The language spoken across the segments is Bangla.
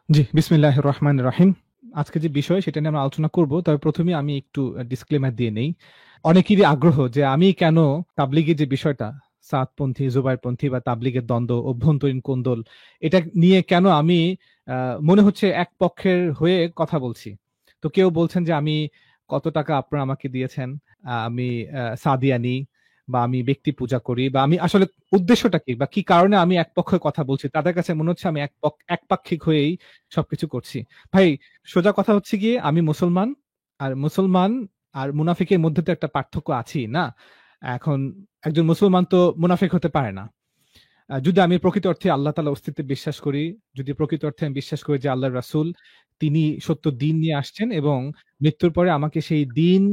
জি, বিসমিল্লাহির রহমানির রহিম। আজকে যে বিষয় সেটা নিয়ে আমরা আলোচনা করব। তবে ১ম এই আমি একটু ডিসক্লেমার দিয়ে নেই। অনেকেরই আগ্রহ যে আমি কেন তাবলিগের যে বিষয়টা, সাদপন্থী, জুবাইরপন্থী বা তাবলিগের দ্বন্দ্ব, অভ্যন্তরীণ কোন্দল, এটা নিয়ে কেন আমি আ মনে হচ্ছে এক পক্ষের হয়ে কথা বলছি। তো কেউ বলছেন যে আমি কত টাকা আপনারা আমাকে দিয়েছেন, আমি সাদিয়ানি বা আমি ব্যক্তি পূজা করি বা আমি আসলে উদ্দেশ্যটা কি বা কি কারণে আমি এক পক্ষের কথা বলছি। তাদের কাছে মনে হচ্ছে আমি একপাক্ষিক হয়েই সবকিছু করছি। ভাই সোজা কথা হচ্ছে গিয়ে আমি মুসলমান। আর মুসলমান আর মুনাফিকের মধ্যে তো একটা পার্থক্য আছেই, না? এখন একজন মুসলমান তো মুনাফিক হতে পারে না। যদি আমি প্রকৃত অর্থে আল্লাহ তাআলার অস্তিত্বে বিশ্বাস করি, যদি প্রকৃত অর্থে আমি বিশ্বাস করি যে আল্লাহর রাসূল তিনি সত্য দিন নিয়ে আসছেন এবং মৃত্যুর পরে আমাকে সেই দিন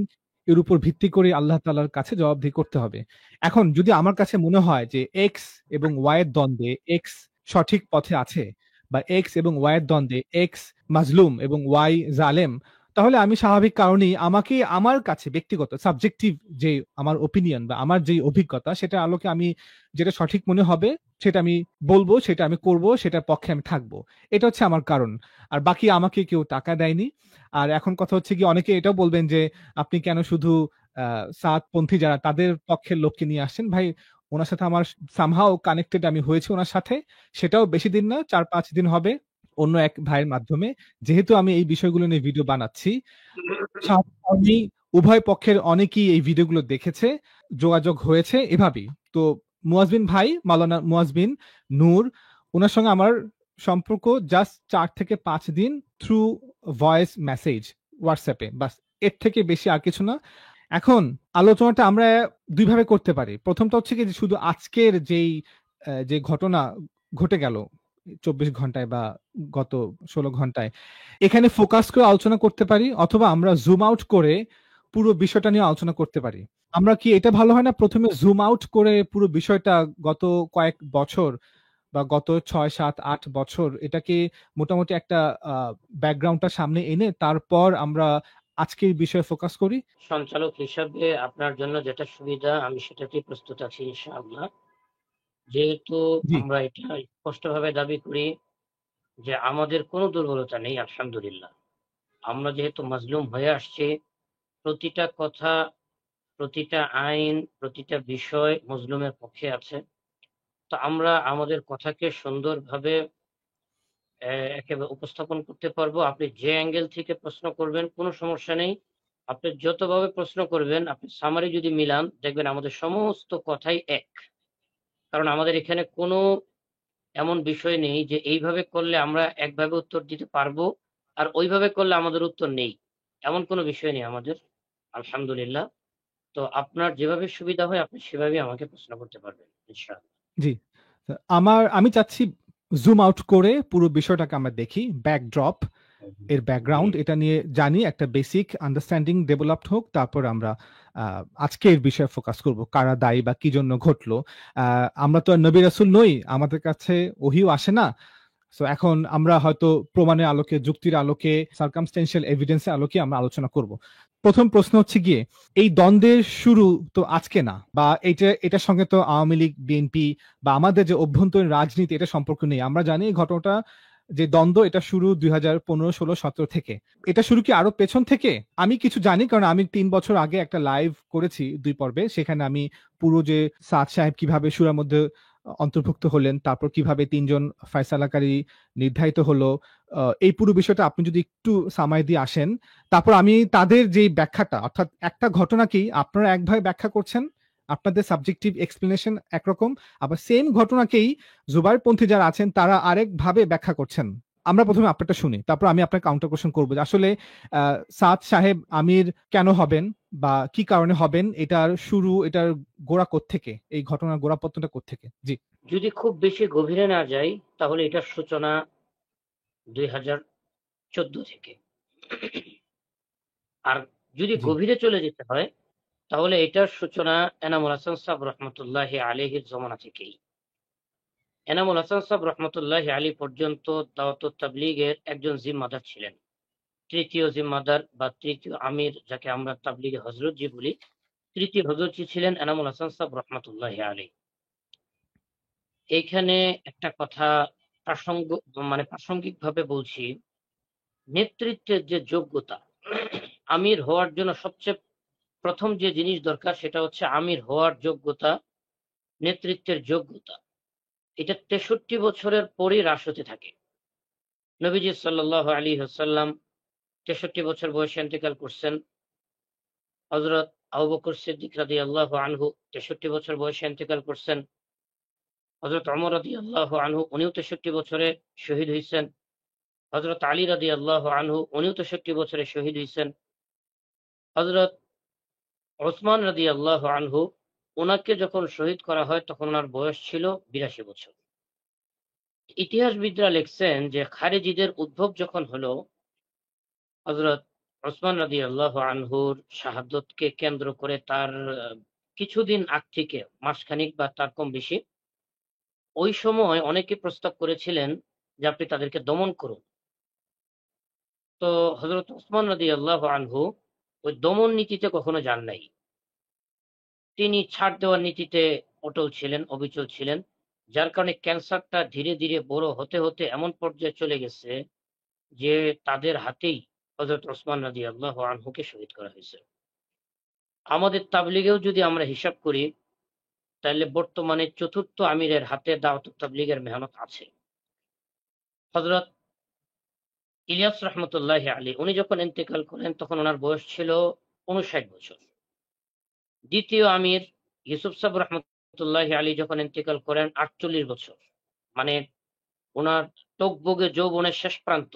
এর উপর ভিত্তি করে আল্লাহ তাআলার কাছে জবাবদিহি করতে হবে। এখন যদি আমার কাছে মনে হয় যে এক্স এবং ওয়াই এর দ্বন্দ্বে এক্স সঠিক পথে আছে বা এক্স এবং ওয়াই এর দ্বন্দ্বে এক্স মাজলুম এবং ওয়াই জালেম, তাহলে আমি স্বাভাবিক কারণেই আমাকে আমার কাছে ব্যক্তিগত সাবজেক্টিভ যে আমার ওপিনিয়ন বা আমার যে অভিজ্ঞতা সেটার আলোকে আমি যেটা সঠিক মনে হবে সেটা আমি বলবো, সেটা আমি করব, সেটার পক্ষে আমি থাকবো। এটা হচ্ছে আমার কারণ। আর বাকি আমাকে কেউ টাকা দেয়নি। আর এখন কথা হচ্ছে গিয়ে অনেকে এটাও বলবেন যে, "আপনি কেন শুধু সাদপন্থী যারা তাদের পক্ষের লোককে নিয়ে আসছেন?" ভাই উনার সাথে আমার somehow কানেক্টেড আমি হয়েছি উনার সাথে। সেটাও বেশি দিন না, ৪-৫ দিন হবে অন্য এক ভাইয়ের মাধ্যমে। যেহেতু আমি এই বিষয়গুলো নিয়ে ভিডিও বানাচ্ছি, আমি উভয় পক্ষের অনেকেই এই ভিডিওগুলো দেখেছে, যোগাযোগ হয়েছে এভাবেই। তো মুয়াজ্বিন ভাই, মাওলানা মুয়াজ্বিন নূর, উনার সঙ্গে আমার সম্পর্ক জাস্ট ৪ থেকে ৫ দিন থ্রু ভয়েস মেসেজ WhatsApp এ। বাস এর থেকে বেশি আর কিছু না। এখন আলোচনাটা আমরা ২ ভাবে করতে পারি। ১ম টা হচ্ছে গিয়ে যে শুধু আজকের যে ঘটনা ঘটে গেল ২৪ ঘন্টায় বা গত ১৬ ঘন্টায়, এখানে ফোকাস করে আলোচনা করতে পারি অথবা আমরা জুম আউট করে পুরো বিষয়টা নিয়ে আলোচনা করতে পারি। আমরা কি এটা ভালো হয় না ১ম এ জুম আউট করে পুরো বিষয়টা গত কয়েক বছর বা গত ৬, ৭, ৮ বছর এটাকে মোটামুটি একটা আ ব্যাকগ্রাউন্ডটা সামনে এনে তারপর আমরা আজকের বিষয়ে ফোকাস করি? সঞ্চালক হিসাবে আপনার জন্য যেটা সুবিধা আমি সেটাতেই প্রস্তুত আছি ইনশাআল্লাহ। যেহেতু জি, আমরা এটা স্পষ্টভাবে দাবি করি যে আমাদের কোনো দুর্বলতা নেই আলহামদুলিল্লাহ। আমরা যেহেতু মাজলুম হয়ে আসছি, প্রতিটা কথা, প্রতিটা আইন, প্রতিটা বিষয় মজলুমের পক্ষে আছে। তো আমরা আমাদের কথাকে সুন্দরভাবে একেবারে উপস্থাপন করতে পারবো। আপনি যে অ্যাঙ্গেল থেকে প্রশ্ন করবেন কোনো সমস্যা নেই। আপনি যতভাবে প্রশ্ন করবেন, আপনি সামারি যদি মিলান দেখবেন আমাদের সমস্ত কথাই এক। কারণ আমাদের এখানে কোনো এমন বিষয় নেই যে এইভাবে করলে আমরা একভাবে উত্তর দিতে পারবো, আর ওইভাবে করলে আমাদের উত্তর নেই। এমন কোনো বিষয় নেই আমাদের। আলহামদুলিল্লাহ। তো আপনার যেভাবে সুবিধা হয় আপনি সেভাবেই আমাকে প্রশ্ন করতে পারবেন ইনশাআল্লাহ। জি। আমি চাচ্ছি জুম আউট করে পুরো বিষয়টাকে আমরা দেখি। ব্যাকড্রপ এর জি। ব্যাকগ্রাউন্ড এটা নিয়ে জানি, একটা বেসিক আন্ডারস্ট্যান্ডিং ডেভেলপড হোক। তারপর আমরা আ আজকের বিষয়ে ফোকাস করব। কারা দায়ী বা কি জন্য ঘটলো। আ আমরা তো আর নবী রাসূল নই। আমাদের কাছে ওহিও আসে না। সো এখন আমরা হয়তো প্রমাণের আলোকে, যুক্তির আলোকে, সার্কামস্ট্যান্সিয়াল এভিডেন্স এর আলোকে আমরা আলোচনা করব। ১ম প্রশ্ন হচ্ছে গিয়ে, এই দ্বন্দ্বের শুরু তো আজকে না বা এটার সঙ্গে তো আওয়ামী লীগ, বিএনপি বা আমাদের যে অভ্যন্তরীণ রাজনীতি এটা সম্পর্ক নেই। আমরা জানি এই ঘটনাটা যে দ্বন্দ্ব এটা শুরু ২০১৫, ১৬, ১৭ থেকে। এটা শুরু কি আরো পেছন থেকে? আমি কিছু জানি কারণ আমি ৩ বছর আগে একটা লাইভ করেছি ২ পর্বে। সেখানে আমি পুরো যে সাদ সাহেব কিভাবে সুরার মধ্যে অন্তর্ভুক্ত হলেন, তারপর কিভাবে ৩ জন ফায়সালাকারী নির্ধারিত হলো। এই পুরো বিষয়টা আপনি যদি একটু সামায় দিয়ে আসেন, তারপর আমি তাদের যেই ব্যাখ্যাটা অর্থাৎ একটা ঘটনাকেই আপনারা একভাবে ব্যাখ্যা করছেন, আপনাদের সাবজেক্টিভ এক্সপ্লেনেশন একরকম, আবার সেম ঘটনাকেই জুবাইরপন্থী যারা আছেন তারা আরেকভাবে ব্যাখ্যা করছেন। আমরা ১ম এ আপনারটা শুনি। তারপর আমি আপনার কাউন্টার কোয়েশ্চেন করব যে আসলে আ সাদ সাহেব আমির কেন হবেন বা কি কারণে হবেন? এটার শুরু, এটার গোড়া কোত্থেকে? এই ঘটনার গোড়াপত্তনটা কোত্থেকে? জি, যদি খুব বেশি গভীরে না যাই তাহলে এটার সূচনা ২০১৪ থেকে। আর যদি জি, গভীরে চলে যেতে হয় তাহলে এটার সূচনা এনামুল হাসান সাহেব রহমতুল্লাহি আলাইহির জমানা থেকেই। এনামুল হাসান সাহেব রহমতুল্লাহি আলী পর্যন্ত দাওয়াতুত তাবলীগের একজন জিম্মাদার ছিলেন। তৃতীয় জিম্মাদার বা তৃতীয় আমির যাকে আমরা তাবলীগে হযরতজি বলি, তৃতীয় হযরতজি ছিলেন এনামুল হাসান সাহেব রহমতুল্লাহি আলাইহি। এইখানে একটা কথা প্রাসঙ্গিকভাবে বলছি, নেতৃত্বের যে যোগ্যতা, আমির হওয়ার জন্য সবচেয়ে প্রথম যে জিনিস দরকার সেটা হচ্ছে আমির হওয়ার যোগ্যতা, নেতৃত্বের যোগ্যতা। এটা 63 বছরের পরই হ্রাস হতে থাকে। নবীজি সাল্লাল্লাহু আলাইহি ওয়াসাল্লাম 63 বছর বয়সে ইন্তেকাল করছেন। হযরত আবু বকর সিদ্দিক রাদিয়াল্লাহু আনহু 63 বছর বয়সে ইন্তেকাল করছেন। হযরত ওমর রাদিয়াল্লাহু আনহু উনিও 63 বছরে শহীদ হইছেন। হযরত আলী রাদিয়াল্লাহু আনহু উনিও 63 বছরে শহীদ হইছেন। হযরত ওসমান রাদিয়াল্লাহু আনহু উনাকে যখন শহীদ করা হয় তখন উনার বয়স ছিল 82 বছর। ইতিহাসবিদরা লিখছেন যে খারেজিদের উদ্ভব যখন হলো, হযরত ওসমান রাদিয়াল্লাহু আনহুর শাহাদাতকে কেন্দ্র করে তার কিছুদিন আগ থেকে, মাসখানেক বা তার কম বেশি, ওই সময় অনেকে প্রস্তাব করেছিলেন যে আপনি তাদেরকে দমন করুন। তো হযরত ওসমান রাদিয়াল্লাহু আনহু ওই দমন নীতিতে কখনো যান নাই। তিনি ছাড় দেওয়ার নীতিতে অটল ছিলেন, অবিচল ছিলেন। যার কারণে ক্যান্সারটা ধীরে, ধীরে বড় হতে, হতে এমন পর্যায়ে চলে গেছে যে তাদের হাতেই হযরত ওসমান রাদিয়াল্লাহু আনহুকে শহীদ করা হয়েছে। আমাদের তাবলীগেও যদি আমরা হিসাব করি, তাহলে বর্তমানে ৪র্থ আমিরের হাতে দাওয়াতুত তাবলীগের মেহনত আছে। হযরত ইলিয়াস রহমতুল্লাহি আলাইহি উনি যখন ইন্তেকাল করেন তখন উনার বয়স ছিল ৫৯ বছর। দ্বিতীয় আমির ইউসুফ সাব রহমতুল্লাহি আলাইহি যখন ইন্তেকাল করেন ৪৮ বছর। মানে উনার টগবগে যৌবনের শেষ প্রান্ত।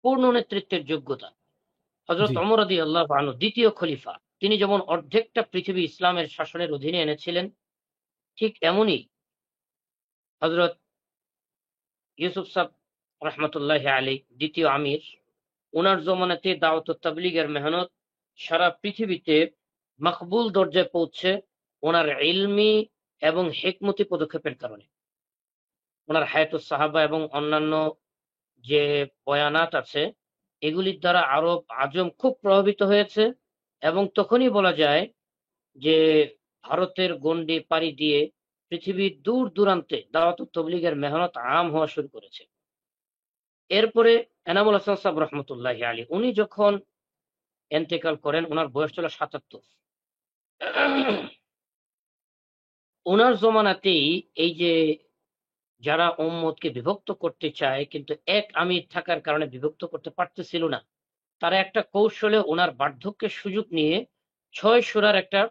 পূর্ণ নেতৃত্বের যোগ্যতা। হযরত জি, ওমর রাদিয়াল্লাহু আনহু দ্বিতীয় খলিফা। তিনি যেমন অর্ধেকটা পৃথিবী ইসলামের শাসনের অধীনে এনেছিলেন, ঠিক এমনই হযরত ইউসুফ সাব রহমতুল্লাহি আলাইহি দ্বিতীয় আমির, উনার জমানাতে দাওয়াতুত তাবলীগের মেহনত সারা পৃথিবীতে মকবুল দরজায় পৌঁছে উনার ইলমি এবং হিকমতি পদক্ষেপের কারণে। উনার হায়াতুস সাহাবা এবং অন্যান্য যে বয়ানাত আছে এগুলির দ্বারা আরব আজম খুব প্রভাবিত হয়েছে এবং তখনই বলা যায় যে ভারতের গণ্ডি পাড়ি দিয়ে পৃথিবীর দূর দূরান্তে দাওয়াতুত তাবলীগের মেহনত আম হওয়া শুরু করেছে। এরপরে এনামুল হাসান সাহেব রহমতুল্লাহি আলাইহি উনি যখন ইন্তেকাল করেন উনার বয়স ছিল ৭৭। উনার জমানাতেই এই যে যারা উম্মতকে বিভক্ত করতে চায় কিন্তু এক আমির থাকার কারণে বিভক্ত করতে পারতেছিল না, তারা একটা কৌশলে ওনার বার্ধক্যের সুযোগ নিয়ে ৬ সূরার একটা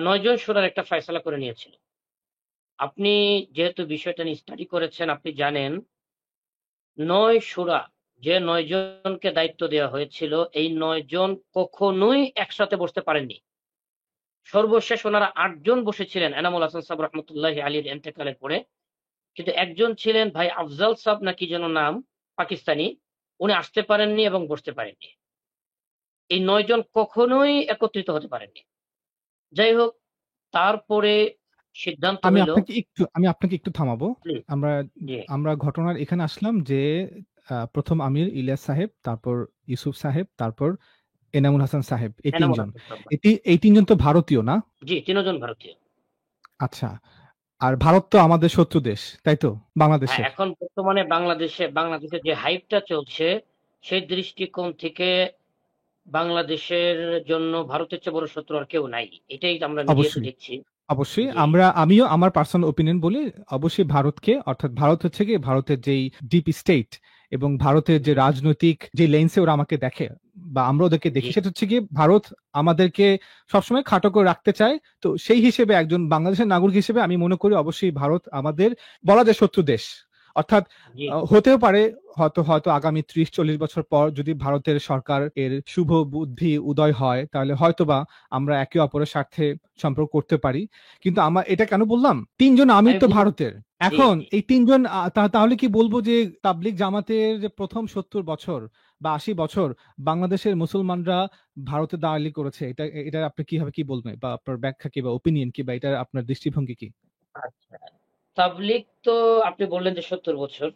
৯ জন সূরার একটা ফয়সালা করে নিয়েছিল। আপনি যেহেতু বিষয়টা নিয়ে স্টাডি করেছেন আপনি জানেন ৯ সূরা যে ৯ জনকে দায়িত্ব দেওয়া হয়েছিল এই ৯ জন কখনোই একসাথে বসতে পারেননি। সর্বশেষ ওনারা ৮ জন বসেছিলেন এনামুল হাসান সাহেব রহমতুল্লাহি আলীর ইন্তেকালের পরে। কিন্তু একজন ছিলেন ভাই আফজাল সাহেব না কি যেন নাম, পাকিস্তানি। উনি আসতে পারেননি এবং বসতে পারেননি। এই ৯ জন কখনোই একত্রিত হতে পারেননি। যাই হোক, তারপরে সিদ্ধান্ত হইল আমি আপনাকে একটু থামাবো। প্লিজ। আমরা জি, আমরা ঘটনার এখানে আসলাম যে প্রথম আমির ইলিয়াস সাহেব, তারপর ইউসুফ সাহেব, তারপর এনামুল হাসান সাহেব, এই এনামুল ৩ জন। হাসান সাহেব। এই ৩ জন তো ভারতীয় না? জি, ৩ জন ভারতীয়। আচ্ছা। আর ভারত তো আমাদের শত্রু দেশ, তাই তো? হ্যাঁ, বাংলাদেশের। এখন বর্তমানে বাংলাদেশে যে হাইপটা চলছে সেই দৃষ্টিকোণ থেকে বাংলাদেশের জন্য ভারতের চেয়ে বড় শত্রু আর কেউ নাই। এটাই আমরা মিডিয়াতে অবশ্যই। দেখছি। অবশ্যই জি, আমিও আমার পার্সোনাল ওপিনিয়ন বলি, অবশ্যই ভারতকে, অর্থাৎ ভারত হচ্ছে কি ভারতের যেই ডিপ স্টেট এবং ভারতের যে জি, রাজনৈতিক যে লেন্সে ওরা আমাকে দেখে বা আমরা ওদেরকে জি, দেখি, সেটা হচ্ছে কি ভারত আমাদেরকে সবসময় খাটো করে রাখতে চায়। তো সেই হিসেবে একজন বাংলাদেশের নাগরিক হিসেবে আমি মনে করি অবশ্যই ভারত আমাদের বলা যায় শত্রু দেশ। অর্থাৎ জি, হতেও পারে হয়তো হয়তো আগামী ৩০-৪০ বছর পর যদি ভারতের সরকার এর শুভ বুদ্ধি উদয় হয় তাহলে হয়তোবা আমরা একে অপরের স্বার্থে সম্পর্ক করতে পারি। কিন্তু আমার এটা কেন বললাম? ৩ জন আমির আমি তো বুঝতে ভারতের। জি, এখন জি। এই ৩ জন তাহলে কি বলব যে তাবলিগ জামাতের যে ১ম ৭০ বছর বা ৮০ বছর বাংলাদেশের মুসলমানরা ভারতে দালালি করেছে। এটা আপনি কিভাবে কি বলবেন? বা আপনার ব্যাখ্যা কি বা ওপিনিয়ন কি বা এটা আপনার দৃষ্টিভঙ্গি কি? আচ্ছা। তাবলিগ তো আপনি বললেন যে ৭০ বছর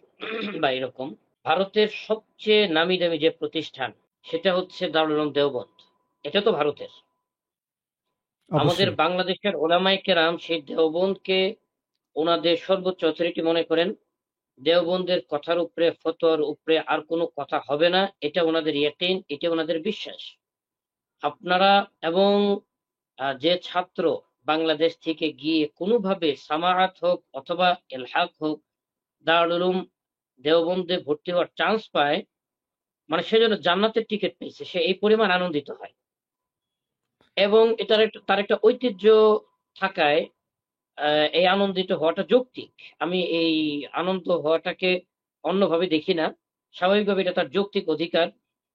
বা এরকম। ভারতের সবচেয়ে নামি দামি যে প্রতিষ্ঠান সেটা হচ্ছে দারুল উলুম দেওবন্দ। এটা তো ভারতের। আমাদের অবশ্যই। বাংলাদেশের ওলামায়ে কেরাম সেই দেওবন্দকে ওনাদের সর্বোচ্চ অথরিটি মনে করেন। দেওবন্দের কথার উপরে, ফতোয়ার উপরে আর কোনো কথা হবে না, এটা ওনাদের ইয়াকিন, এটা ওনাদের বিশ্বাস। আপনারা এবং যে ছাত্র বাংলাদেশ থেকে গিয়ে কোনোভাবে সামাআত হোক অথবা ইলহাক হোক দারুল উলুম দেওবন্দে ভর্তি হওয়ার চান্স পায়, মানে সে যেন জান্নাতের টিকিট পেয়েছে, সে এই পরিমাণ আনন্দিত হয়। এবং তার একটা ঐতিহ্য থাকায় এই আনন্দিত হওয়াটা যৌক্তিক। আমি এই আনন্দ হওয়াটাকে অন্যভাবে দেখি না। স্বাভাবিকভাবে এটা তার যৌক্তিক অধিকার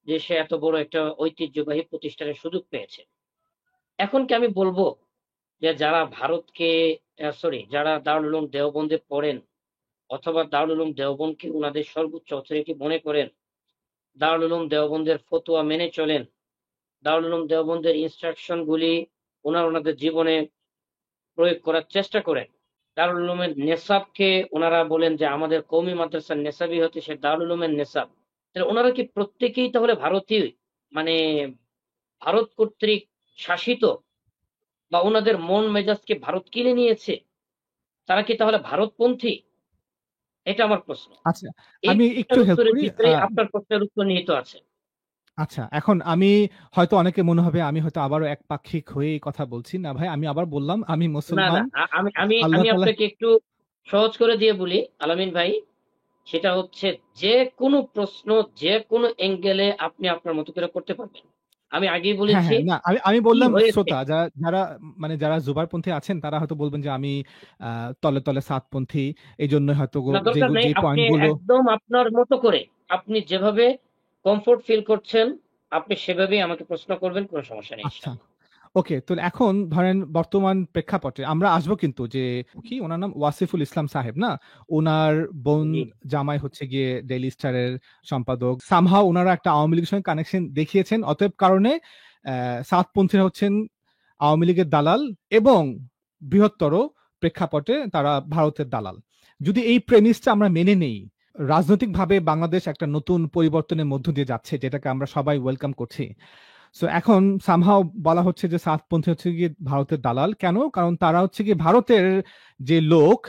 যে সে এত বড় একটা ঐতিহ্যবাহী প্রতিষ্ঠানের সুযোগ পেয়েছে। এখন কি আমি বলবো যে যারা ভারতকে সরি যারা দারুল উলুম দেওবন্দে পড়েন অথবা দারুল উলুম দেওবন্দকে উনাদের সর্বোচ্চ অথরিটি মনে করেন, দারুল উলুম দেওবন্দের ফতোয়া মেনে চলেন, দারুল উলুম দেওবন্দের ইনস্ট্রাকশন গুলি ওনাদের জীবনে প্রয়োগ করার চেষ্টা করেন, দারুল উলুমের নেসাবকে ওনারা বলেন যে আমাদের কওমি মাদ্রাসার নেসাবই হচ্ছে সে দারুল উলুমের নেসাব, তাহলে ওনারা কি প্রত্যেকেই তাহলে ভারতীয়, মানে ভারত কর্তৃক শাসিত, বা ওনাদের মন মেজাজকে ভারত কিনে নিয়েছে? তারা কি তাহলে ভারতপন্থী? এটা আমার প্রশ্ন। আচ্ছা, এই আমি একটু প্রশ্নের হেল্প উত্তরের করি। ভিতরে আপনার প্রশ্নের উত্তর নিহিত আছে। আচ্ছা, এখন আমি হয়তো অনেকে মনে হবে আমি হয়তো আবারও একপাক্ষিক হয়ে এই কথা বলছি। না ভাই, আমি আবার বললাম আমি না, মুসলমান। না, আমি আমি আল্লাহ আমি তাআলা। আপনাকে একটু সহজ করে দিয়ে বলি আলামিন ভাই, সেটা হচ্ছে যে কোনো প্রশ্ন যে কোনো অ্যাঙ্গেলে আপনি আপনার মতো করে করতে পারবেন। আমি আগেই হ্যাঁ, বলেছি হ্যাঁ। না, আমি কি বললাম হয়েছে। শ্রোতা যারা মানে যারা জুবারপন্থী আছেন তারা হয়তো বলবেন যে আমি তলে, তলে সাতপন্থী। এজন্যই হয়তো না, দরকার নেই, যে আপনি পয়েন্ট গুলো। একদম আপনার মতো করে আপনি যেভাবে কমফোর্ট ফিল করছেন আপনি সেভাবেই আমাকে প্রশ্ন করবেন, কোনো সমস্যা নেই আচ্ছা। ইনশাআল্লাহ। ওকে, তো এখন ধরেন বর্তমান প্রেক্ষাপটে আমরা আসবো কিন্তু যে কি ওনার নাম ওয়াসিফুল ইসলাম সাহেব না? উনার বোন জি। জামাই হচ্ছে গিয়ে ডেইলি স্টারের সম্পাদক। সামহাও উনারা একটা আওয়ামী লীগের সঙ্গে কানেকশন দেখিয়েছেন। অতএব কারণে সাতপন্থীরা হচ্ছেন আওয়ামী লীগের দালাল এবং বৃহত্তর প্রেক্ষাপটে তারা ভারতের দালাল। যদি এই প্রেমিসটা আমরা মেনে নেই, রাজনৈতিকভাবে বাংলাদেশ একটা নতুন পরিবর্তনের মধ্য দিয়ে যাচ্ছে যেটাকে আমরা সবাই ওয়েলকাম করছি। সো এখন সামহাও বলা হচ্ছে যে সাতপন্থী হচ্ছে গিয়ে ভারতের দালাল। কেন? কারণ তারা হচ্ছে গিয়ে ভারতের যে লোক,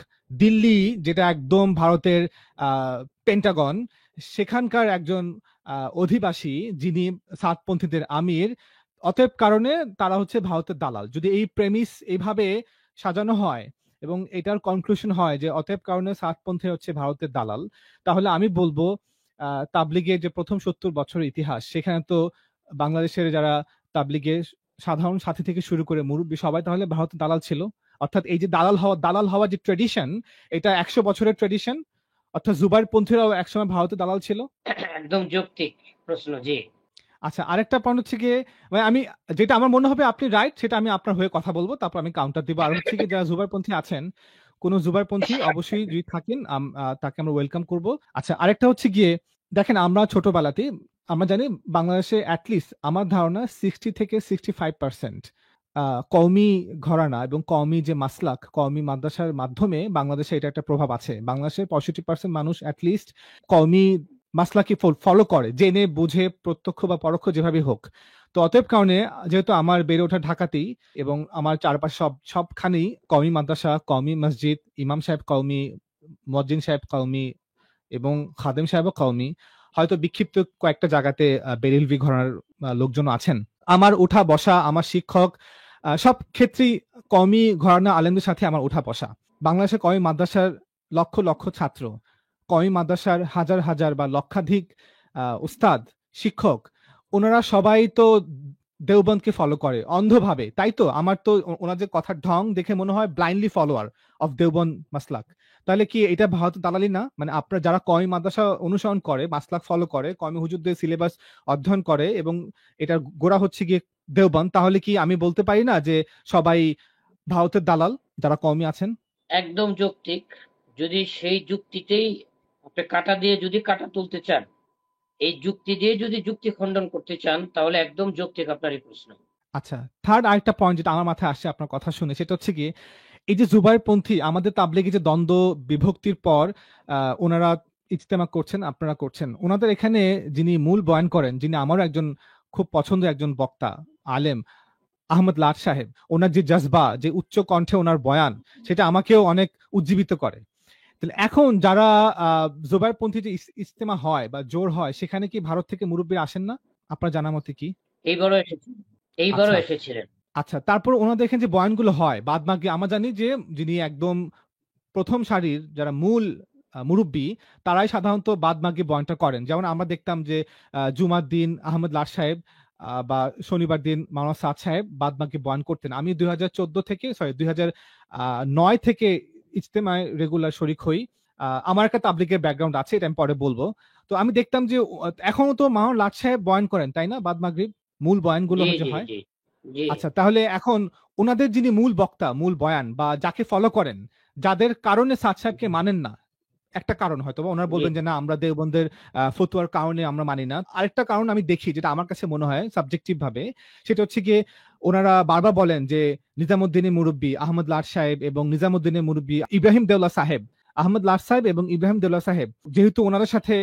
দিল্লি যেটা একদম ভারতের পেন্টাগন, সেখানকার একজন অধিবাসী যিনি সাতপন্থীদের আমির। অতএব কারণে তারা হচ্ছে ভারতের দালাল। যদি এই প্রেমিস এইভাবে সাজানো হয় এবং এটার কনক্লুশন হয় যে অতএব কারণে সাতপন্থী হচ্ছে ভারতের দালাল, তাহলে আমি বলবো তাবলিগের যে প্রথম ৭০ বছরের ইতিহাস, সেখানে তো বাংলাদেশের যারা তাবলিগের সাধারণ সাথী থেকে শুরু করে মুরব্বী সবাই তাহলে ভারতের দালাল ছিল। অর্থাৎ এই যে দালাল হওয়া যে ট্রেডিশন, এটা ১০০ বছরের ট্রেডিশন। অর্থাৎ জুবাইরপন্থীরাও একসময় ভারতের দালাল ছিল। একদম যৌক্তিক প্রশ্ন, জি। আচ্ছা, আরেকটা পয়েন্ট হচ্ছে গিয়ে মানে আমি যেটা আমার মনে হবে আপনি রাইট সেটা আমি আপনার হয়ে কথা বলবো, তারপর আমি কাউন্টার দিব। আর হচ্ছে গিয়ে যারা জুবাইরপন্থী আছেন, কোন জুবাইরপন্থী অবশ্যই যদি থাকেন তাকে আমরা ওয়েলকাম করব। আচ্ছা, আরেকটা হচ্ছে গিয়ে দেখেন আমরা ছোটবেলাতেই আমরা জানি বাংলাদেশে অ্যাটলিস্ট আমার ধারণা 60 থেকে 65% কওমি ঘরানা এবং কওমি যে মাসলাক, কওমি মাদ্রাসার মাধ্যমে বাংলাদেশে এটা একটা প্রভাব আছে। বাংলাদেশের 65% মানুষ অ্যাটলিস্ট কওমি মাসলাকি ফলো করে, জেনে বুঝে প্রত্যক্ষ বা পরোক্ষ যেভাবে হোক। তো অতএব কারণে যেহেতু আমার বেড়ে ওঠা ঢাকাতেই এবং আমার চারপাশে সবখানেই কওমি মাদ্রাসা, কওমি মসজিদ, ইমাম সাহেব কওমি, মুয়াজ্জিন সাহেব কওমি এবং খাদেম সাহেবও কওমি। হয়তো বিক্ষিপ্ত কয়েকটা জায়গাতে বেরেলভি ঘরানার লোকজন আছেন। আমার উঠা বসা, আমার শিক্ষক সব ক্ষেত্রেই কওমি ঘরানা আলেমদের সাথে আমার উঠা বসা। বাংলাদেশের কওমি মাদ্রাসার লক্ষ লক্ষ ছাত্র, কওমি মাদ্রাসার হাজার হাজার বা লক্ষাধিক উস্তাদ, শিক্ষক, ওনারা সবাই তো দেওবন্দকে ফলো করে অন্ধভাবে, তাই তো? আমার তো ওনাদের কথার ঢং দেখে মনে হয় blindly follower of Deoband Maslak. তাহলে কি এটা ভারত দালালি না? মানে আপনারা যারা কওমি মাদ্রাসা অনুসরণ করে, মাসলাক ফলো করে, কওমি হুজুরদের সিলেবাস অধ্যয়ন করে এবং এটার গোড়া হচ্ছে গিয়ে দেওবন্দ, তাহলে কি আমি বলতে পারি না যে সবাই ভারতের দালাল যারা কওমি আছেন? একদম যৌক্তিক। যদি সেই যুক্তিতেই আপনি কাঁটা দিয়ে যদি কাঁটা তুলতে চান, এই যুক্তি দিয়ে যদি যুক্তি খণ্ডন করতে চান, তাহলে একদম যৌক্তিক আপনার এই প্রশ্ন। আচ্ছা, থার্ড আরেকটা পয়েন্ট যেটা আমার মাথায় আসছে আপনার কথা শুনে, সেটা হচ্ছে গিয়ে এই যে জুবাইরপন্থী আমাদের তাবলিগে যে দ্বন্দ্ব বিভক্তির পর ওনারা ইজতেমা করছেন, আপনারা করছেন, ওনাদের এখানে যিনি মূল বয়ান করেন, যিনি আমারও একজন খুব পছন্দের একজন বক্তা, আলেম, আহমদ লাট সাহেব, ওনার যে জজবা, যে উচ্চ কণ্ঠে ওনার বয়ান, সেটা আমাকেও অনেক উজ্জীবিত করে। তাহলে এখন যারা জোবাইরপন্থী যে ইজতেমা হয় বা জোর হয়, সেখানে কি ভারত থেকে মুরব্বীরা আসেন না? আপনার জানা মতে কি? এইবারও এসেছিলেন, এইবারও আচ্ছা এসেছিলেন। আচ্ছা, তারপর ওনাদের দেখেন যে বয়ানগুলো হয়, বাদ বাকি আমরা জানি যে যিনি একদম প্রথম সারির যারা মূল মুরব্বী, তারাই সাধারণত বাদ বাকি বয়ানটা করেন। যেমন আমরা দেখতাম যে জুমার দিন আহমদ লাট সাহেব বা শনিবার দিন মাওলানা সাদ সাহেব বাদ বাকি বয়ান করতেন। আমি 2014 থেকে, সরি 2009 থেকে ইজতেমায় রেগুলার শরিক হই। আমার একটা তাবলিগের ব্যাকগ্রাউন্ড আছে, এটা আমি পরে বলবো। তো আমি দেখতাম যে এখনো তো মাওলানা লাট সাহেব বয়ান করেন, তাই না? বাদ মাগরিব মূল বয়ানগুলো জি যে জি হয়। জি জি আচ্ছা, তাহলে এখন ওনাদের যিনি মূল বক্তা, মূল বয়ান বা যাকে ফলো করেন, যাদের কারণে সাদ সাহেবকে মানেন না, একটা কারণ হয়তো বা ওনারা জি বলবেন যে না, আমরা দেওবন্দের ফতুয়ার কারণে আমরা মানি না। আরেকটা কারণ আমি দেখি, যেটা আমার কাছে মনে হয় সাবজেক্টিভ ভাবে, সেটা হচ্ছে গিয়ে ওনারা বারবার বলেন যে নিজামুদ্দিনের মুরব্বী আহমদ লাট সাহেব এবং নিজামুদ্দিনের মুরব্বী ইব্রাহিম দেওলা সাহেব, আহমদ লাট সাহেব এবং ইব্রাহিম দেওলা সাহেব, যেহেতু ওনাদের সাথে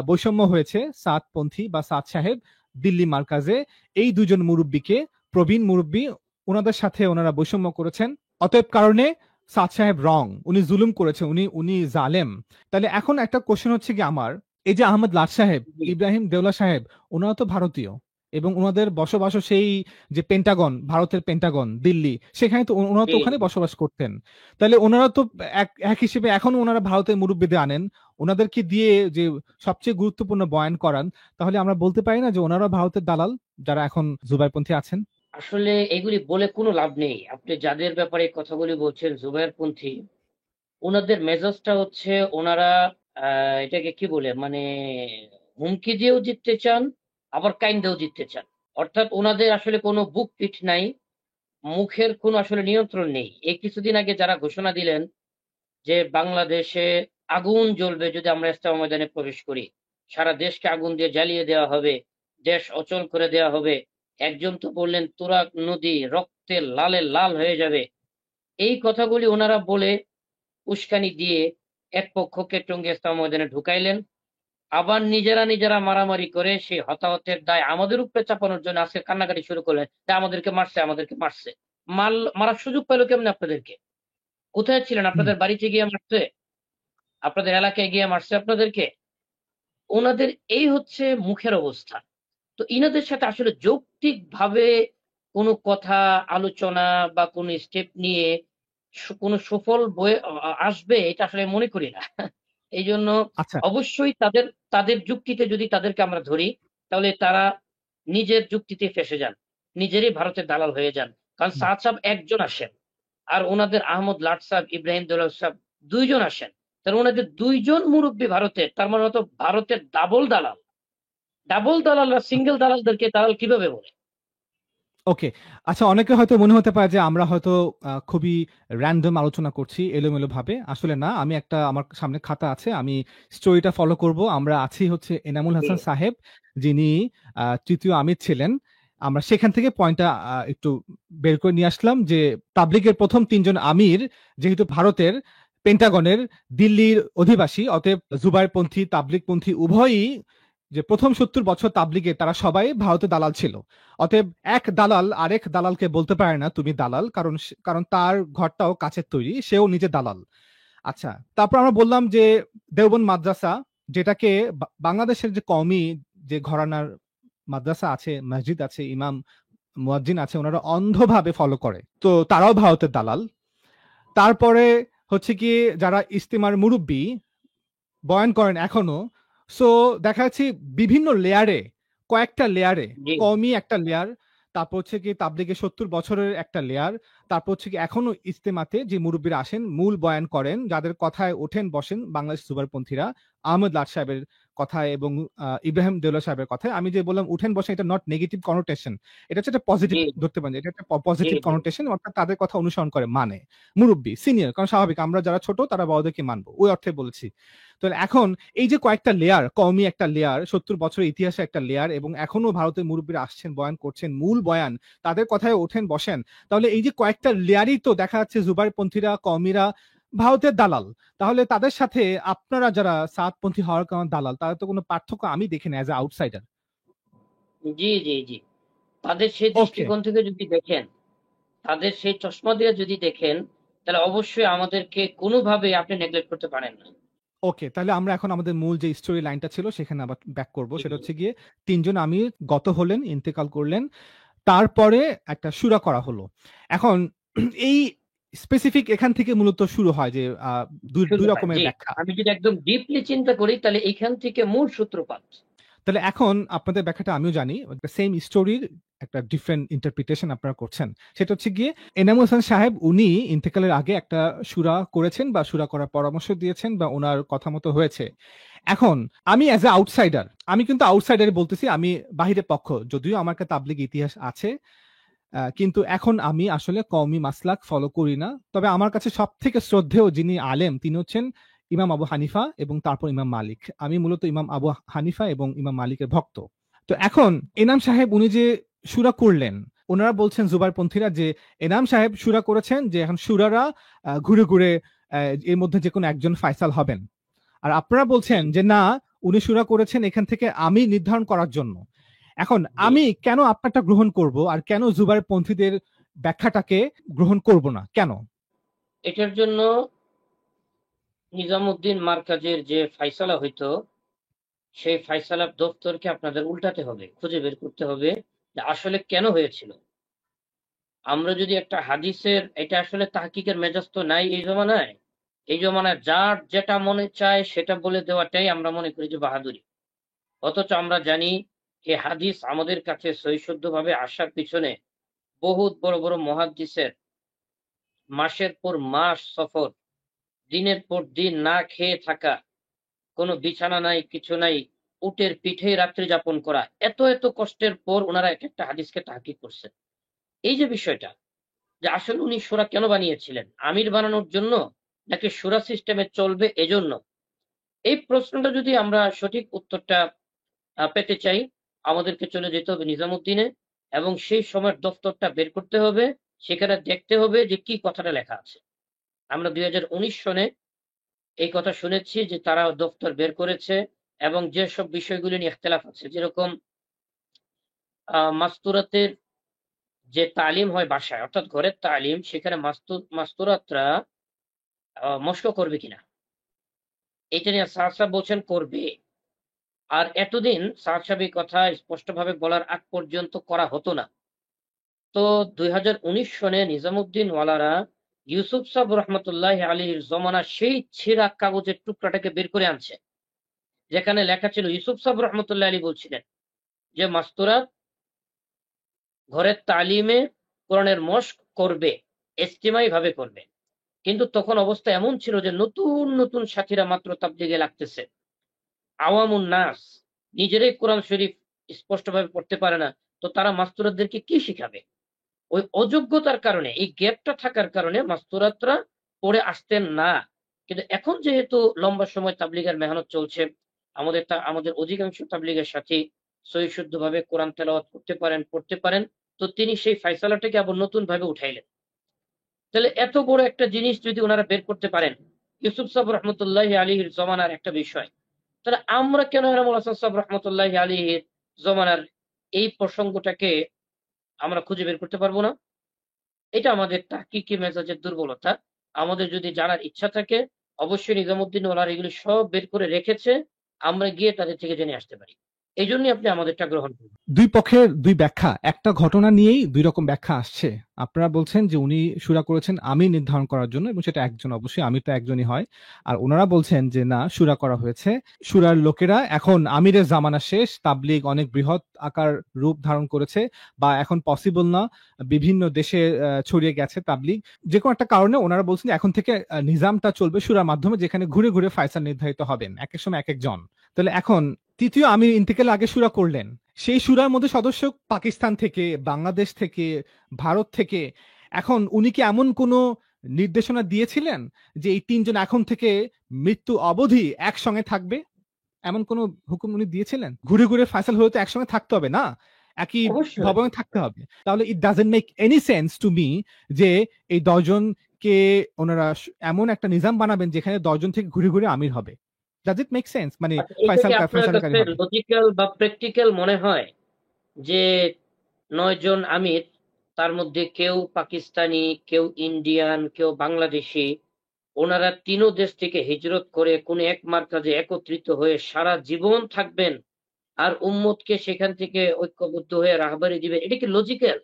বৈষম্য হয়েছে সাদপন্থী বা সাদ সাহেব দিল্লি মার্কাজে, এই দুজন মুরব্বীকে, প্রবীণ মুরব্বী, ওনাদের সাথে ওনারা বৈষম্য করেছেন। অতএব কারণে সাদ সাহেব রং, উনি জুলুম করেছে, উনি উনি জালেম। তাহলে এখন একটা কোশ্চেন হচ্ছে কি আমার, এই যে আহমদ লাট সাহেব, জি ইব্রাহিম দেওলা সাহেব, ওনারা তো ভারতীয় এবং ওনাদের বসবাসও সেই যে পেন্টাগন, ভারতের পেন্টাগন দিল্লি, সেখানে তো ওনারা তো জি ওখানে বসবাস করতেন। তাহলে ওনারা তো এক এক হিসেবে এখনো ওনারা ভারতের মুরব্বীদের আনেন, ওনাদেরকে দিয়ে যে সবচেয়ে গুরুত্বপূর্ণ বয়ান করান। তাহলে আমরা বলতে পারি না যে ওনারা ভারতের দালাল, যারা এখন জুবাইরপন্থী আছেন? আসলে এগুলি বলে কোনো লাভ নেই। আপনি যাদের ব্যাপারে এই কথাগুলি বলছেন জুবায়েরপন্থী, ওনাদের মেজাজটা হচ্ছে ওনারা এটাকে কি বলে মানে হুমকি দিয়েও জিততে চান, আবার কাইন্দেও জিততে চান। অর্থাৎ ওনাদের আসলে কোনো বুক পিঠ নাই, মুখের কোনো আসলে নিয়ন্ত্রণ নেই। এই কিছুদিন আগে যারা ঘোষণা দিলেন যে বাংলাদেশে আগুন জ্বলবে যদি আমরা ইজতেমা ময়দানে প্রবেশ করি, সারা দেশকে আগুন দিয়ে জ্বালিয়ে দেওয়া হবে, দেশ অচল করে দেওয়া হবে। একজন তো বললেন তুরাগ নদী রক্তে লালে লাল হয়ে যাবে। এই কথাগুলি ওনারা বলে উস্কানি দিয়ে এক পক্ষকে টঙ্গী ইজতেমা ময়দানে ঢুকাইলেন। আবার নিজেরা নিজেরা মারামারি করে সেই হতাহতের দায় আমাদের উপরে চাপানোর জন্য আজকে কান্নাকাটি শুরু করলেন যে আমাদেরকে মারছে, আমাদেরকে মারছে। মারার সুযোগ পেল কেমনে আপনাদেরকে? কোথায় ছিলেন? হুম। আপনাদের বাড়িতে গিয়ে মারছে? আপনাদের এলাকায় গিয়ে মারছে আপনাদেরকে? ওনাদের এই হচ্ছে মুখের অবস্থা। তো ইনাদের সাথে আসলে যৌক্তিকভাবে কোনো কথা, আলোচনা বা কোনো স্টেপ নিয়ে কোনো সুফল বয়ে আসবে এটা আসলে মনে করি না। এইজন্য আচ্ছা। অবশ্যই তাদের তাদের যুক্তিতে যদি তাদেরকে আমরা ধরি, তাহলে তারা নিজের যুক্তিতে ফেঁসে যান। নিজেরই ভারতের দালাল হয়ে যান। কারণ হুম। সাদ সাহেব একজন আসেন। আর উনাদের আহমদ লাট সাহেব, ইব্রাহিম দেওলাত সাহেব ২ জন আসেন। তাহলে উনাদের ২ জন মুরুব্বি ভারতের। তার মানে হয়তো ভারতের ডাবল দালাল। ডাবল দালালরা সিঙ্গেল দালালদেরকে দালাল কিভাবে বলে? ওকে। আচ্ছা, অনেকে হয়তো মনে হতে পারে যে আমরা হয়তো খুবই র‍্যান্ডম আলোচনা করছি, এলোমেলোভাবে। আসলে না, আমি একটা, আমার সামনে খাতা আছে, আমি স্টোরিটা ফলো করব। আমরা আছি হচ্ছে এনামুল জি, হাসান সাহেব, যিনি ৩য় আমির ছিলেন। আমরা সেখান থেকে পয়েন্টটা একটু বের করে নিয়ে আসলাম যে তাবলিগের ১ম ৩ জন আমির যেহেতু ভারতের পেন্টাগনের দিল্লির অধিবাসী, অতএব জুবাইরপন্থী, তাবলিগপন্থী উভয়ই যে প্রথম ৭০ বছর তাবলিগে তারা সবাই ভারতের দালাল ছিল। অতএব এক দালাল আরেক দালালকে বলতে পারে না তুমি দালাল, কারণ কারণ তার ঘরটাও কাচের তৈরি, সেও নিজে দালাল। আচ্ছা, তারপর আমরা বললাম যে দেওবন্দ মাদ্রাসা, যেটাকে বাংলাদেশের যে কওমি যে ঘরানার মাদ্রাসা আছে, মসজিদ আছে, ইমাম মুয়াজ্জিন আছে, ওনারা অন্ধভাবে ফলো করে, তো তারাও ভারতের দালাল। তারপরে হচ্ছে কি, যারা ইস্তেমার মুরব্বী বয়ান করেন এখনো, সো দেখা যাচ্ছে বিভিন্ন লেয়ারে, কয়েকটা লেয়ারে, জি, কওমি একটা লেয়ার, তারপর হচ্ছে কি তাবলিগে ৭০ বছরের একটা লেয়ার, তারপর হচ্ছে কি এখনো ইজতেমাতে যে মুরব্বীরা আসেন, মূল বয়ান করেন, যাদের কথায় ওঠেন বসেন বাংলাদেশ সুবারপন্থীরা, আহমদ লাট সাহেবের কথায় এবং ইব্রাহিম দেওলা সাহেবের কথায়। আমি যে বললাম উঠেন বসেন, এটা নট নেগেটিভ কনোটেশন, এটা হচ্ছে একটা পজিটিভ জি, ধরতে পারেন, এটা একটা জি, পজিটিভ জি, কনোটেশন, অর্থাৎ তাদের কথা অনুসরণ করে, মানে মুরব্বী সিনিয়র, কারণ স্বাভাবিক আমরা যারা ছোট তারা বড়দেরকে মানবো, ওই অর্থে বলেছি। তো এখন এই যে কয়েকটা লেয়ার, কওমি একটা লেয়ার, ৭০ বছরের ইতিহাসে একটা লেয়ার, এবং এখনো ভারতের মুরব্বীরা আসছেন, বয়ান করছেন, মূল বয়ান, তাদের কথায় ওঠেন বসেন। তাহলে এই যে কয়েকটা লেয়ারই তো দেখা যাচ্ছে জুবাইরপন্থীরা, কওমিরা ভারতের দালাল। তাহলে তাদের সাথে আপনারা যারা সাদপন্থী হওয়ার কারণে দালাল, তাদের তো কোনো পার্থক্য আমি দেখি না অ্যাজ এ আউটসাইডার। জি, জি, জি। তাদের সেই ওকে দৃষ্টিকোণ থেকে যদি দেখেন, তাদের সেই চশমা দিয়ে যদি দেখেন, তাহলে অবশ্যই আমাদেরকে কোনোভাবে আপনি নেগলেক্ট করতে পারেন না। ওকে তাহলে আমরা এখন আমাদের মূল যে স্টোরি লাইনটা ছিল সেখানে আবার ব্যাক করব। জি, সেটা জি। হচ্ছে গিয়ে ৩ জন আমির গত হলেন, ইন্তেকাল করলেন। তারপরে একটা শুরা করা হলো। এখন এই স্পেসিফিক এখান থেকে মূলত শুরু হয় যে ২ শুরু হয়। রকমের জি। ব্যাখ্যা। আমি যদি একদম ডিপলি চিন্তা করি তাহলে এইখান থেকে মূল সূত্রপাত। তাহলে এখন আপনাদের ব্যাখ্যাটা আমিও জানি। সেম স্টোরির একটা ডিফারেন্ট ইন্টারপ্রিটেশন আপনারা করছেন। সেটা হচ্ছে গিয়ে এনামুল হাসান সাহেব উনি ইন্তেকালের আগে একটা সূরা করেছেন বা সূরা করার পরামর্শ দিয়েছেন বা উনার কথা মতো হয়েছে। এখন আমি অ্যাজ এ আউটসাইডার, আমি কিন্তু আউটসাইডারে বলতেছি, আমি বাহিরের পক্ষ। যদিও আমার একটা তাবলিগ ইতিহাস আছে, কিন্তু এখন আমি আসলে কওমি মাসলাক ফলো করি না। তবে আমার কাছে সবথেকে শ্রদ্ধেয় যিনি আলেম তিনি হচ্ছেন ইমাম আবু হানিফা এবং তারপর ইমাম মালিক। আমি মূলত ইমাম আবু হানিফা এবং ইমাম মালিকের ভক্ত। তো এখন এনাম সাহেব উনি যে সূরা করলেন, উনারা বলছেন জুবাইরপন্থীরা যে এনাম সাহেব সূরা করেছেন যে এখন সূরারা ঘুরে, ঘুরে এর মধ্যে যেকোনো একজন ফায়সাল হবেন। আর আপনারা জি, বলছেন যে না, উনি সূরা করেছেন এখান থেকে আমি নির্ধারণ করার জন্য। এখন জি। আমি কেন আপনারটা গ্রহণ করব আর কেন জুবাইরপন্থীদের ব্যাখ্যাটাকে গ্রহণ করব না? কেন? এটার জন্য নিজামুদ্দিন মারকাজের যে ফায়সালা হইতো, সেই ফায়সালার দফতরকে আপনাদের উল্টাতে হবে। খুঁজে বের করতে হবে যে আসলে কেন হয়েছিল। আমরা যদি একটা হাদিসের এটা আসলে তাহকিকের মেজাজ তো নাই এই জমানায়। এই জমানায় যার যেটা মনে চায় সেটা বলে দেওয়াটাই আমরা মনে করি যে বাহাদুরি। অথচ আমরা জানি এই হাদিস আমাদের কাছে সহিশুদ্ধভাবে আসার পিছনে বহুত বড়, বড় মুহাদ্দিসের মাসের পর মাস সফর, দিনের পর দিন না খেয়ে থাকা, কোনো বিছানা নাই, কিছু নাই, উটের পিঠেই রাত্রি যাপন করা। এত, এত কষ্টের পর উনারা একেকটা হাদিসকে তাহকিক করছেন। এই যে বিষয়টা যে আসলে উনি সূরা কেন বানিয়েছিলেন? আমির বানানোর জন্য নাকি সূরা সিস্টেমে চলবে এজন্য? এই প্রশ্নটা যদি আমরা সঠিক উত্তরটা পেতে চাই, আমাদেরকে চলে যেতে হবে নিজামুদ্দিনে এবং সেই সময়ের দফতরটা বের করতে হবে। সেখানে দেখতে হবে যে কি কথাটা লেখা আছে। আমরা ২০১৯ সনে এই কথা শুনেছি যে তারা দফতর বের করেছে এবং যেসব বিষয়গুলো নিয়ে ইখতিলাফ আছে, যেরকম মাস্তুরাতের যে তালিম হয় বাসায় অর্থাৎ ঘরের তালিম, সেখানে মাস্তুরাতরা মশক করবে কিনা, এটা নিয়ে সাদ সাহেব বলছেন করবে। আর এতদিন সাদ সাহেব এই কথা স্পষ্টভাবে বলার আগ পর্যন্ত করা হতো না। তো ২০১৯ সনে নিজামুদ্দিন ওয়ালারা ইউসুফ সাহেব রহমতুল্লাহ আলীর জমানার সেই ছেঁড়া কাগজের টুকরাটাকে বের করে আনছে, যেখানে লেখা ছিল ইউসুফ সাহেব রহমতুল্লাহ আলী বলছিলেন যে মাস্তুরাত ঘরের তালিমে কোরআনের মশক করবে, ইজতিমাই ভাবে করবে। কিন্তু তখন অবস্থা এমন ছিল যে নতুন নতুন সাথীরা মাত্র তাবলিগে লাগতেছে। আওয়ামুন নাস নিজেরাই কোরআন শরীফ স্পষ্টভাবে পড়তে পারে না, তো তারা মাস্তুরাতদেরকে কি শিখাবে? ওই অযোগ্যতার কারণে, এই গ্যাপটা থাকার কারণে মাস্তুরাতরা পড়ে আসতেন না। কিন্তু এখন যেহেতু লম্বা সময় তাবলিগের মেহনত চলছে, আমাদের অধিকাংশ তাবলিগের সাথী সহিশুদ্ধভাবে কোরআন তেলাওয়াত করতে পারেন, পড়তে পারেন। তো তিনি সেই ফায়সালাটাকে আবার নতুন ভাবে উঠাইলেন। তাহলে এত বড় একটা জিনিস যদি ওনারা বের করতে পারেন, ইউসুফ সাহেব রহমতুল্লাহ আলীর জমানার একটা বিষয়, তাহলে আমরা কেন এনামুল হাসান সাহেব রহমতুল্লাহ আলীর জমানার এই প্রসঙ্গটাকে আমরা খুঁজে বের করতে পারবো না? এটা আমাদের তাহকিকি মেজাজের দুর্বলতা। আমাদের যদি জানার ইচ্ছা থাকে, অবশ্যই নিজামুদ্দিন ওলারা এগুলো সব বের করে রেখেছে। আমরা গিয়ে তাদের থেকে জেনে আসতে পারি। এইজন্যই আপনি আমাদেরটা গ্রহণ করুন। ২ পক্ষের ২ ব্যাখ্যা। একটা ঘটনা নিয়েই ২ রকম ব্যাখ্যা আসছে। আপনারা বলছেন যে উনি সূরা করেছেন আমি নির্ধারণ করার জন্য এবং সেটা একজন, অবশ্যই আমির তো একজনই হয়। আর উনারা বলছেন যে না, সূরা করা হয়েছে। সূরার লোকেরা এখন আমিরের জামানা শেষ, তাবলিগ অনেক বৃহৎ আকার রূপ ধারণ করেছে বা এখন পসিবল না। বিভিন্ন দেশে ছড়িয়ে গেছে তাবলিগ। যেকোনো একটা কারণে উনারা বলছেন এখন থেকে নিজামটা চলবে সূরার মাধ্যমে, যেখানে ঘুরে, ঘুরে ফায়সাল নির্ধারিত হবেন। একেক সময় একেকজন। তাহলে এখন ৩য় আমির ইন্তেকালের আগে সূরা করলেন। সেই সূরার মধ্যে সদস্য পাকিস্তান থেকে, বাংলাদেশ থেকে, ভারত থেকে। এখন উনি কি এমন কোনো নির্দেশনা দিয়েছিলেন যে এই ৩ জন এখন থেকে মৃত্যু অবধি একসঙ্গে থাকবে? এমন কোনো হুকুম উনি দিয়েছিলেন? ঘুরে, ঘুরে ফায়সাল হলে তো একসঙ্গে থাকতে হবে না? একই অবশ্যই। ভবনে থাকতে হবে। তাহলে it doesn't make any sense to me যে এই ১০ জনকে ওনারা এমন একটা নিজাম বানাবেন যেখানে ১০ জন থেকে ঘুরে, ঘুরে আমির হবে। Does it make sense? মানে আচ্ছা, এটা কি আপনার ফয়সালকারী কাছে হবে। লজিক্যাল বা প্র্যাকটিক্যাল মনে হয় যে 9 জন আমির, তার মধ্যে কেউ পাকিস্তানি, কেউ ইন্ডিয়ান, কেউ বাংলাদেশি। ওনারা 3 দেশ থেকে হিজরত করে কোন এক মারকাজে একত্রিত হয়ে সারা জীবন থাকবেন আর উম্মতকে সেখান থেকে ঐক্যবদ্ধ হয়ে রাহবারি দিবেন। এটা কি লজিক্যাল?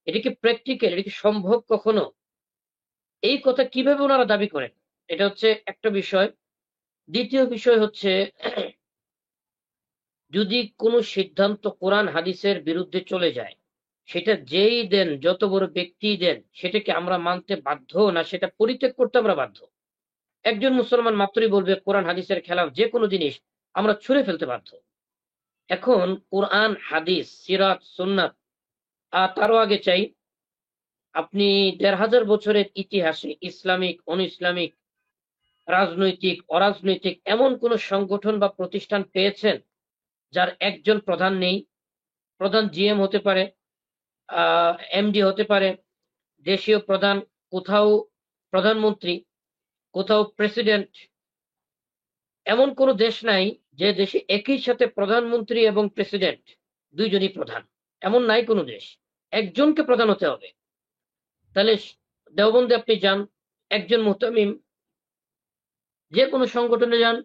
এটা কি প্র্যাকটিক্যাল? এটা কি সম্ভব কখনো? এই কথা কিভাবে ওনারা দাবি করেন? এটা হচ্ছে একটা বিষয়। দ্বিতীয় বিষয় হচ্ছে যদি কোনো সিদ্ধান্ত কোরআন হাদিসের বিরুদ্ধে চলে যায়, সেটা যেই দেন, যত বড় ব্যক্তিই দেন, সেটাকে আমরা মানতে বাধ্য না সেটা পরিত্যাগ করতে আমরা বাধ্য। একজন মুসলমান মাত্রই বলবে কোরআন হাদিসের খেলাফ যে কোনো জিনিস আমরা ছুঁড়ে ফেলতে বাধ্য। এখন কোরআন, হাদিস, সিরাত, সুন্নাত, তারও আগে চাই আপনি ১,৫০০ বছরের ইতিহাসে ইসলামিক, অন-ইসলামিক, রাজনৈতিক, অরাজনৈতিক এমন কোন সংগঠন বা প্রতিষ্ঠান পেয়েছেন যার একজন প্রধান নেই? প্রধান জিএম হতে পারে, এমডি হতে পারে, দেশীয় প্রধান, কোথাও প্রধানমন্ত্রী, কোথাও প্রেসিডেন্ট। এমন কোন দেশ নাই যে দেশে একই সাথে প্রধানমন্ত্রী এবং প্রেসিডেন্ট দুইজনই প্রধান। এমন নাই কোন দেশ। একজনকে প্রধান হতে হবে। তাহলে দেওবন্দে আপনি যান, একজন মুহতামিম, যে কোনো সংগঠনে যান।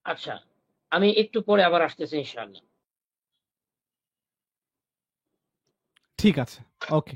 আচ্ছা, আমি একটু পরে আবার আসতেছি ইনশাআল্লাহ। ঠিক আছে, ওকে।